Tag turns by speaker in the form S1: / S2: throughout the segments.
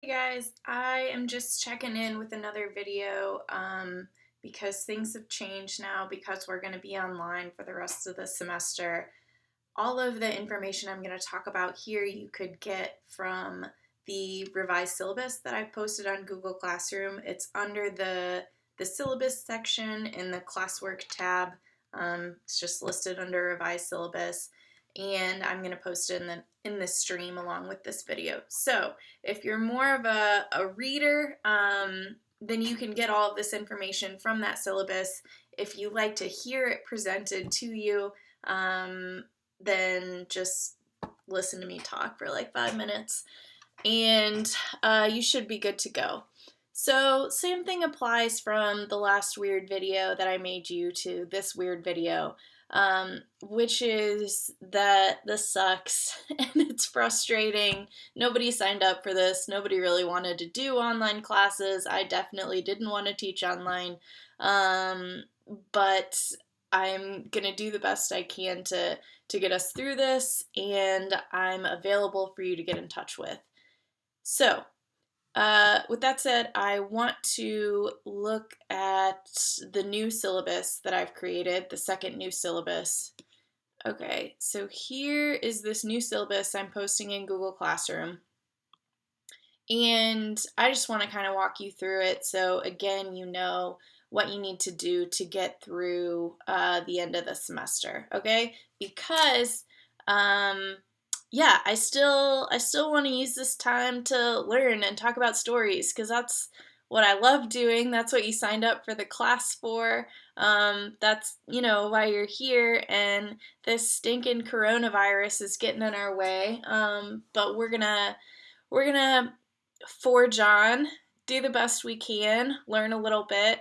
S1: Hey guys, I am just checking in with another video because things have changed now because we're going to be online for the rest of the semester. All of the information I'm going to talk about here you could get from the revised syllabus that I've posted on Google Classroom. It's under the syllabus section in the classwork tab. It's just listed under revised syllabus, and I'm going to post it in the stream along with this video. So if you're more of a reader, then you can get all of this information from that syllabus. If you like to hear it presented to you, then just listen to me talk for like 5 minutes, and you should be good to go. So same thing applies from the last weird video that I made you to this weird video, which is that this sucks and it's frustrating. Nobody signed up for this. Nobody really wanted to do online classes. I definitely didn't want to teach online, but I'm gonna do the best I can to get us through this, and I'm available for you to get in touch with. So, with that said, I want to look at the new syllabus that I've created, the second new syllabus. Okay, so here is this new syllabus I'm posting in Google Classroom. And I just want to kind of walk you through it so, again, you know what you need to do to get through the end of the semester, okay? Because yeah, I still want to use this time to learn and talk about stories because that's what I love doing. That's what you signed up for the class for. That's why you're here. And this stinking coronavirus is getting in our way. But we're gonna forge on, do the best we can, learn a little bit,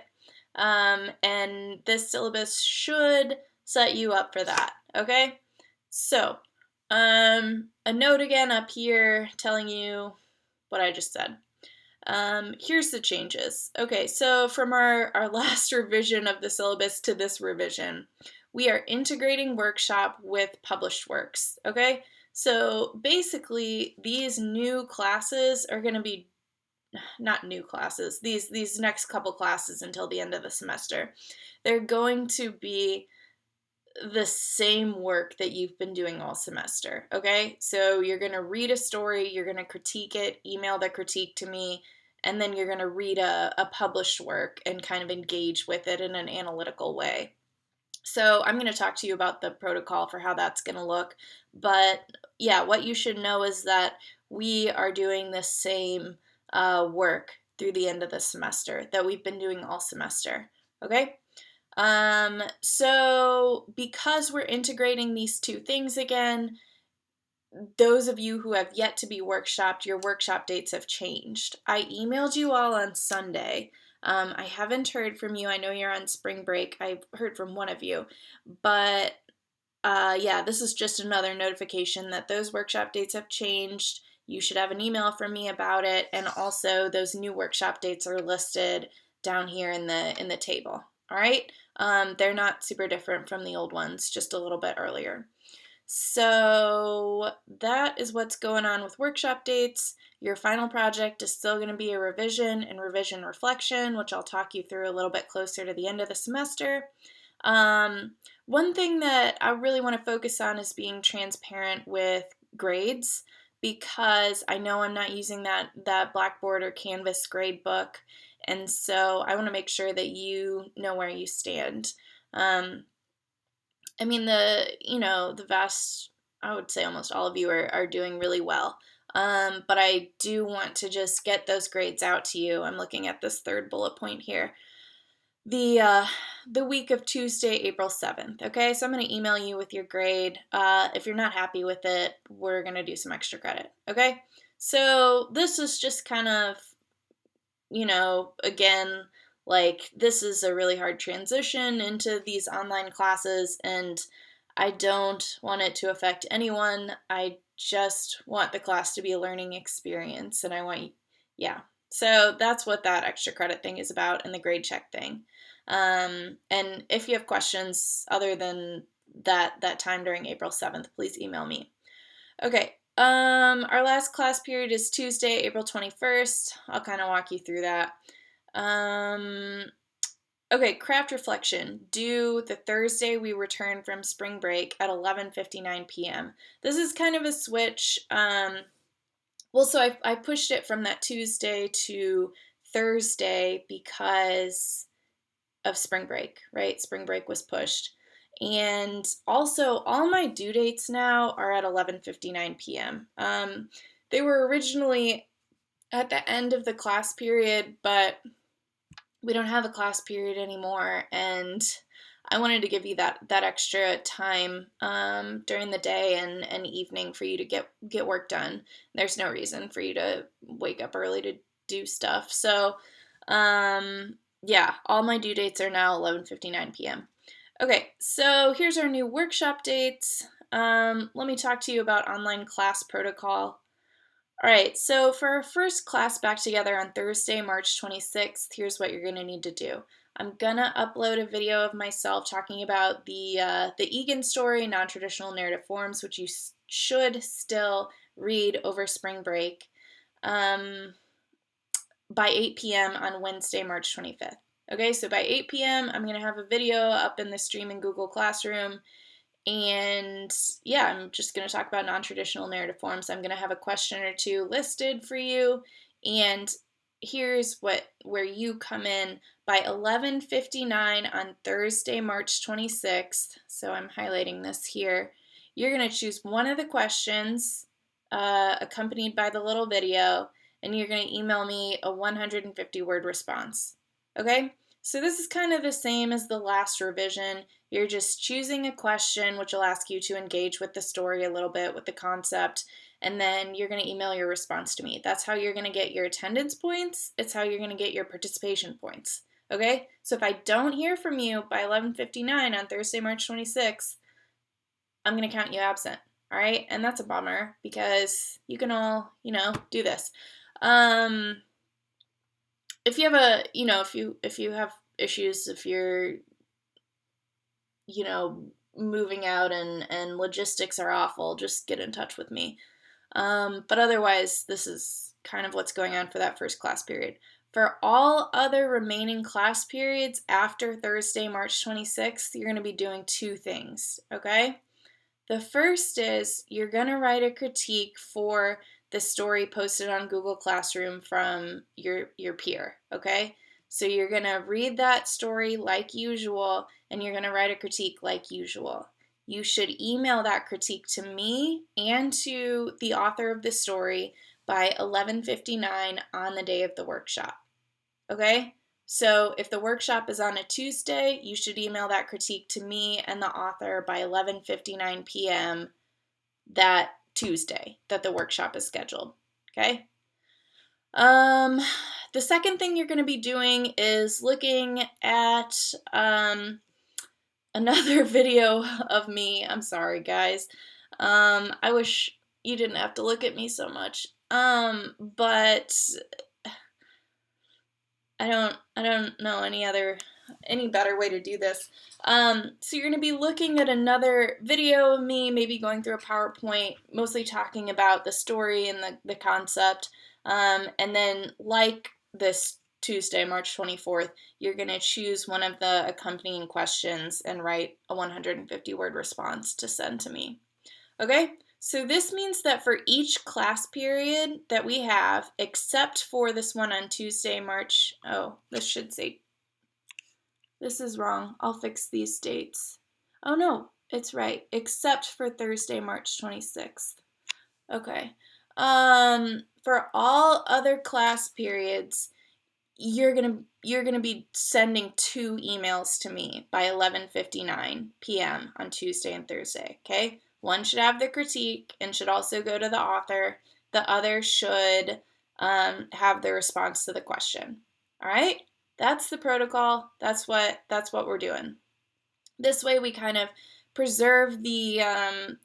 S1: and this syllabus should set you up for that. Okay, so. A note again up here telling you what I just said. Here's the changes. Okay, so from our last revision of the syllabus to this revision, we are integrating workshop with published works. Okay, so basically these new classes are going to be not new classes, these next couple classes until the end of the semester. They're going to be the same work that you've been doing all semester, okay? So you're going to read a story, you're going to critique it, email the critique to me, and then you're going to read a published work and kind of engage with it in an analytical way. So I'm going to talk to you about the protocol for how that's going to look. But yeah, what you should know is that we are doing the same work through the end of the semester that we've been doing all semester, okay? So because we're integrating these two things again, those of you who have yet to be workshopped, your workshop dates have changed. I emailed you all on Sunday. I haven't heard from you. I know you're on spring break. I've heard from one of you. But yeah, this is just another notification that those workshop dates have changed. You should have an email from me about it. And also those new workshop dates are listed down here in the table. All right? They're not super different from the old ones, just a little bit earlier. So that is what's going on with workshop dates. Your final project is still going to be a revision and revision reflection, which I'll talk you through a little bit closer to the end of the semester. One thing that I really want to focus on is being transparent with grades, because I know I'm not using that Blackboard or Canvas grade book, and so I want to make sure that you know where you stand. I mean, the vast, I would say almost all of you are doing really well. But I do want to just get those grades out to you. I'm looking at this third bullet point here. The week of Tuesday, April 7th. Okay, so I'm going to email you with your grade. If you're not happy with it, we're going to do some extra credit. Okay, so this is just kind of, again, like, this is a really hard transition into these online classes, and I don't want it to affect anyone. I just want the class to be a learning experience, and I want, yeah. So that's what that extra credit thing is about, and the grade check thing. And if you have questions other than that time during April 7th, please email me. Okay, Our last class period is Tuesday, April 21st. I'll kind of walk you through that. Okay, craft reflection. Due the Thursday we return from spring break at 11:59 p.m. This is kind of a switch. So I pushed it from that Tuesday to Thursday because of spring break, right? Spring break was pushed. And also, all my due dates now are at 11:59 p.m. They were originally at the end of the class period, but we don't have a class period anymore, and I wanted to give you that extra time during the day and evening for you to get work done. There's no reason for you to wake up early to do stuff. So, yeah, all my due dates are now 11:59 p.m. Okay, so here's our new workshop dates. Let me talk to you about online class protocol. All right, so for our first class back together on Thursday, March 26th, here's what you're going to need to do. I'm going to upload a video of myself talking about the Egan story, non-traditional narrative forms, which you should still read over spring break, by 8 p.m. on Wednesday, March 25th. Okay, so by 8 p.m., I'm going to have a video up in the stream in Google Classroom. And yeah, I'm just going to talk about non-traditional narrative forms. I'm going to have a question or two listed for you. And here's where you come in by 11:59 on Thursday, March 26th. So I'm highlighting this here. You're going to choose one of the questions accompanied by the little video, and you're going to email me a 150-word response. Okay? So this is kind of the same as the last revision. You're just choosing a question which will ask you to engage with the story a little bit, with the concept, and then you're going to email your response to me. That's how you're going to get your attendance points. It's how you're going to get your participation points. Okay? So if I don't hear from you by 11:59 on Thursday, March 26th, I'm going to count you absent. All right? And that's a bummer because you can all, do this. If you have if you have issues, if you're, moving out and logistics are awful, just get in touch with me. But otherwise, this is kind of what's going on for that first class period. For all other remaining class periods after Thursday, March 26th, you're going to be doing two things, okay? The first is you're going to write a critique for the story posted on Google Classroom from your peer, okay? So you're going to read that story like usual, and you're going to write a critique like usual. You should email that critique to me and to the author of the story by 11:59 on the day of the workshop, okay? So if the workshop is on a Tuesday, you should email that critique to me and the author by 11:59 p.m. that Tuesday that the workshop is scheduled, okay? The second thing you're going to be doing is looking at another video of me. I'm sorry, guys. I wish you didn't have to look at me so much. But I don't know any better way to do this. So you're going to be looking at another video of me, maybe going through a PowerPoint, mostly talking about the story and the concept. And then, like this Tuesday, March 24th, you're going to choose one of the accompanying questions and write a 150-word response to send to me. Okay? So this means that for each class period that we have, except for this one on Tuesday, this is wrong. I'll fix these dates. Oh no, it's right. Except for Thursday, March 26th. Okay. For all other class periods, you're gonna be sending 2 emails to me by 11:59 p.m. on Tuesday and Thursday. Okay. One should have the critique and should also go to the author. The other should have the response to the question. All right. That's the protocol. That's what we're doing. This way, we kind of preserve the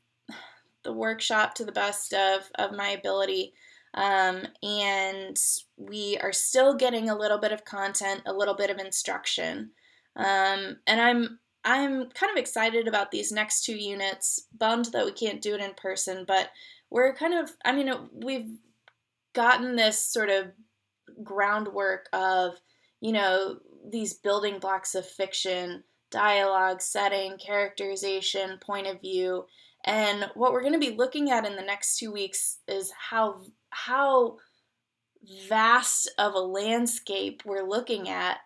S1: workshop to the best of my ability, and we are still getting a little bit of content, a little bit of instruction, and I'm kind of excited about these next 2 units. Bummed that we can't do it in person, but we're kind of, I mean, we've gotten this sort of groundwork of, these building blocks of fiction, dialogue, setting, characterization, point of view. And what we're going to be looking at in the next 2 weeks is how vast of a landscape we're looking at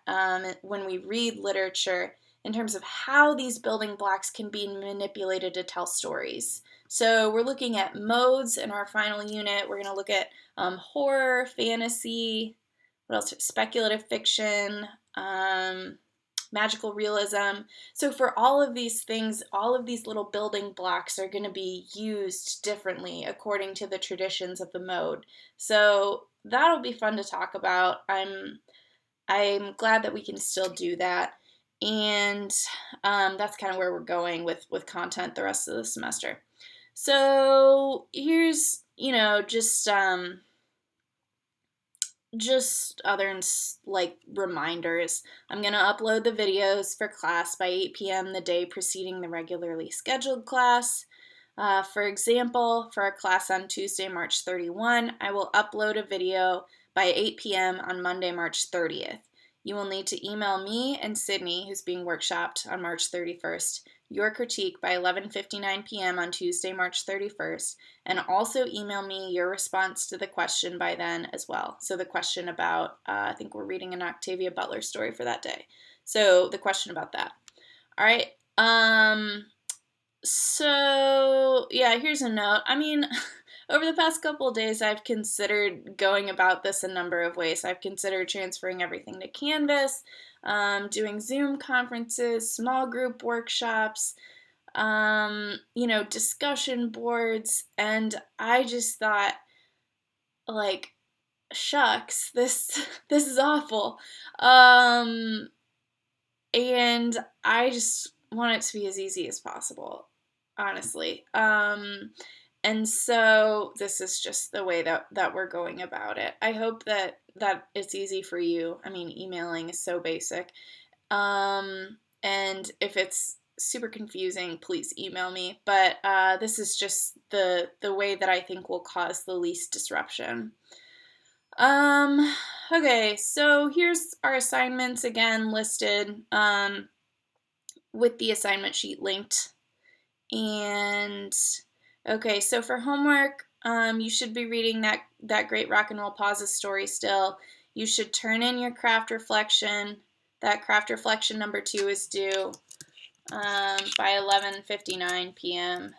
S1: when we read literature in terms of how these building blocks can be manipulated to tell stories. So we're looking at modes in our final unit. We're going to look at horror, fantasy, what else? Speculative fiction, magical realism. So for all of these things, all of these little building blocks are going to be used differently according to the traditions of the mode. So that'll be fun to talk about. I'm glad that we can still do that. And that's kind of where we're going with content the rest of the semester. So here's, just other like reminders. I'm going to upload the videos for class by 8 p.m. the day preceding the regularly scheduled class. For example, for our class on Tuesday, March 31, I will upload a video by 8 p.m. on Monday, March 30th. You will need to email me and Sydney, who's being workshopped on March 31st, your critique by 11:59 p.m. on Tuesday, March 31st, and also email me your response to the question by then as well. So the question about, I think we're reading an Octavia Butler story for that day. So the question about that. All right. So yeah, here's a note. I mean, over the past couple of days, I've considered going about this a number of ways. I've considered transferring everything to Canvas, doing Zoom conferences, small group workshops, discussion boards, and I just thought, like, shucks, this this is awful. And I just want it to be as easy as possible, honestly. And so this is just the way that we're going about it. I hope that it's easy for you. I mean, emailing is so basic. And if it's super confusing, please email me. But this is just the way that I think will cause the least disruption. Okay, so here's our assignments again listed with the assignment sheet linked. And okay, so for homework, you should be reading that great rock and roll pauses story still. You should turn in your craft reflection. That craft reflection number 2 is due by 11:59 p.m.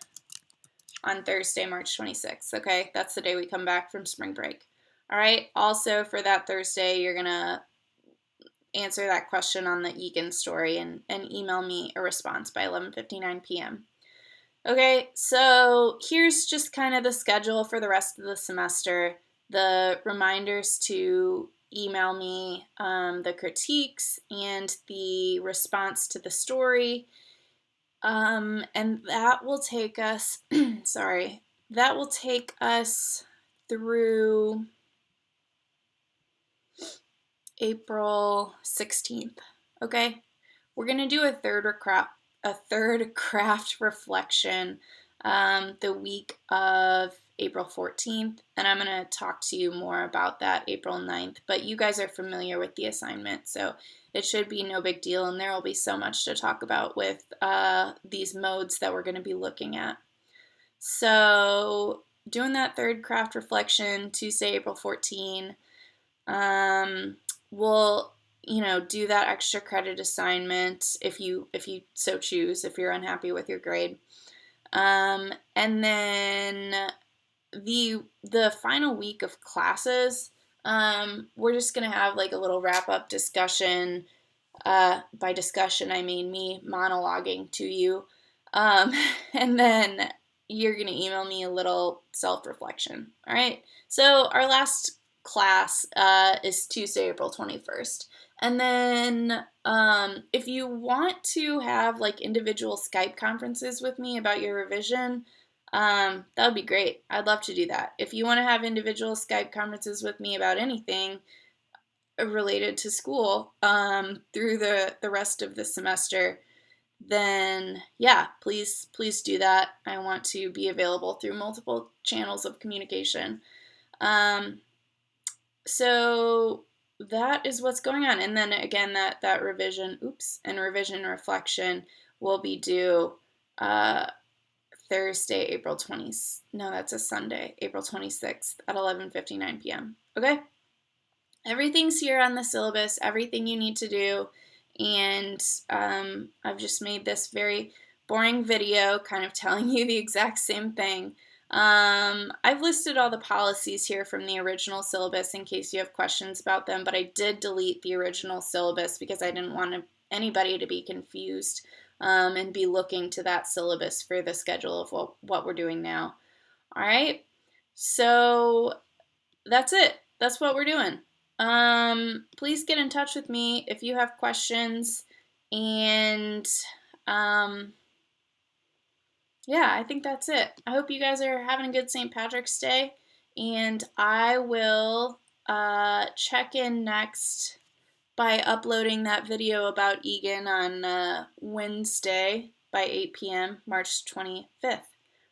S1: on Thursday, March 26th. Okay, that's the day we come back from spring break. All right, also for that Thursday, you're going to answer that question on the Egan story and email me a response by 11:59 p.m. Okay, so here's just kind of the schedule for the rest of the semester. The reminders to email me the critiques and the response to the story. And that will take us, that will take us through April 16th, okay? We're going to do a third craft reflection the week of April 14th, and I'm going to talk to you more about that April 9th, but you guys are familiar with the assignment, so it should be no big deal, and there will be so much to talk about with these modes that we're going to be looking at. So doing that third craft reflection Tuesday, April 14th. We'll do that extra credit assignment if you so choose, if you're unhappy with your grade. And then the final week of classes, we're just gonna have like a little wrap-up discussion. By discussion, I mean me monologuing to you. And then you're gonna email me a little self-reflection. All right. So our last class is Tuesday, April 21st. And then if you want to have like individual Skype conferences with me about your revision, that would be great. I'd love to do that. If you want to have individual Skype conferences with me about anything related to school through the rest of the semester, then yeah, please do that. I want to be available through multiple channels of communication. Um, so that is what's going on. And then again, that revision, and revision reflection will be due Thursday, April 20th. No, that's a Sunday, April 26th at 11:59 p.m. Okay? Everything's here on the syllabus, everything you need to do. And I've just made this very boring video kind of telling you the exact same thing. I've listed all the policies here from the original syllabus in case you have questions about them, but I did delete the original syllabus because I didn't want anybody to be confused and be looking to that syllabus for the schedule of what we're doing now. All right, so that's it. That's what we're doing. Please get in touch with me if you have questions. And yeah, I think that's it. I hope you guys are having a good St. Patrick's Day. And I will check in next by uploading that video about Egan on Wednesday by 8 p.m., March 25th.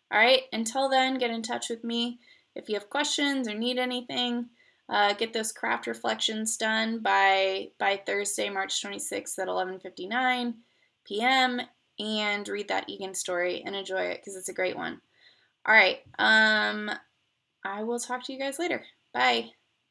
S1: All right, until then, get in touch with me if you have questions or need anything. Get those craft reflections done by Thursday, March 26th at 11:59 p.m. and read that Egan story and enjoy it because it's a great one. All right, I will talk to you guys later. Bye.